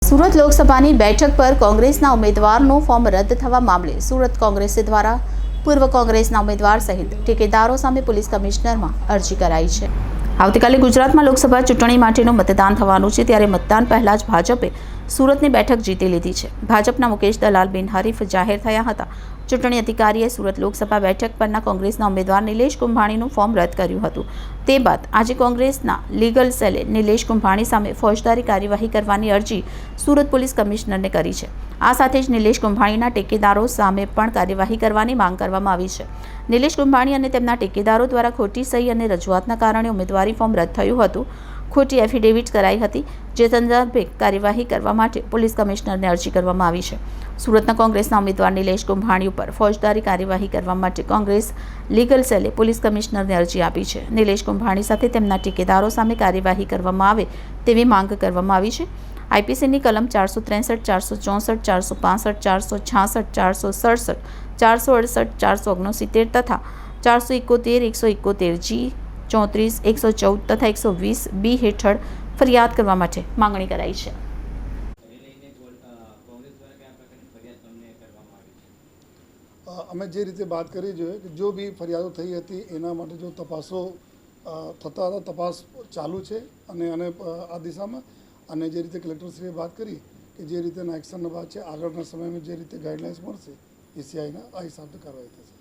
સુરત લોકસભાની બેઠક પર કોંગ્રેસના ઉમેદવારનું ફોર્મ રદ થવા મામલે સુરત કોંગ્રેસ દ્વારા પૂર્વ કોંગ્રેસના ઉમેદવાર સહિત ઠેકેદારો સામે પોલીસ કમિશનરમાં અરજી કરાઈ છે। આવતીકાલે ગુજરાતમાં લોકસભા ચૂંટણી માટેનું મતદાન થવાનું છે, ત્યારે મતદાન પહેલા જ ભાજપે સુરતની બેઠક જીતી લીધી છે। ભાજપના મુકેશ દલાલ બિનહરીફ જાહેર થયા હતા। ચૂંટણી અધિકારીએ સુરત લોકસભા બેઠક પરના કોંગ્રેસના ઉમેદવાર નિલેશ કુંભાણીનું ફોર્મ રદ કર્યું હતું। તે બાદ આજે કોંગ્રેસના લીગલ સેલે નિલેશ કુંભાણી સામે ફોજદારી કાર્યવાહી કરવાની અરજી સુરત પોલીસ કમિશનરને કરી છે। આ સાથે જ નિલેશ કુંભાણીના ટેકેદારો સામે પણ કાર્યવાહી કરવાની માંગ કરવામાં આવી છે। નિલેશ કુંભાણી અને તેમના ટેકેદારો દ્વારા ખોટી સહી અને રજૂઆતના કારણે ઉમેદવારી ફોર્મ રદ થયું હતું। ખોટી એફિડેવિટ કરાઈ હતી, જે સંદર્ભે કાર્યવાહી કરવા માટે પોલીસ કમિશનરને અરજી કરવામાં આવી છે। સુરતના કોંગ્રેસના ઉમેદવાર નિલેશ કુંભાણી ઉપર ફોજદારી કાર્યવાહી કરવા માટે કોંગ્રેસ લીગલ સેલે પોલીસ કમિશનરને અરજી આપી છે। નિલેશ કુંભાણી સાથે તેમના ઠેકેદારો સામે કાર્યવાહી કરવામાં આવે તેવી માંગ કરવામાં આવી છે। આઈપીસીની કલમ 463, 464, 465, 466, 467, 468, 469 તથા 471, 171G, 34, 114 તથા 120B હેઠળ ફરિયાદ કરવા માટે માંગણી કરાઈ છે। અમે જે રીતે બાત કરી જોઈએ કે જો બી ફરિયાદો થઈ હતી એના માટે જો તપાસો થતા હતા, તપાસ ચાલુ છે અને આ દિશામાં અને જે રીતે કલેક્ટરશ્રીએ વાત કરી કે જે રીતેના એક્શનના બાદ છે આગળના સમયમાં જે રીતે ગાઈડલાઇન્સ મળશે ECIના આ હિસાબથી કાર્યવાહી થશે।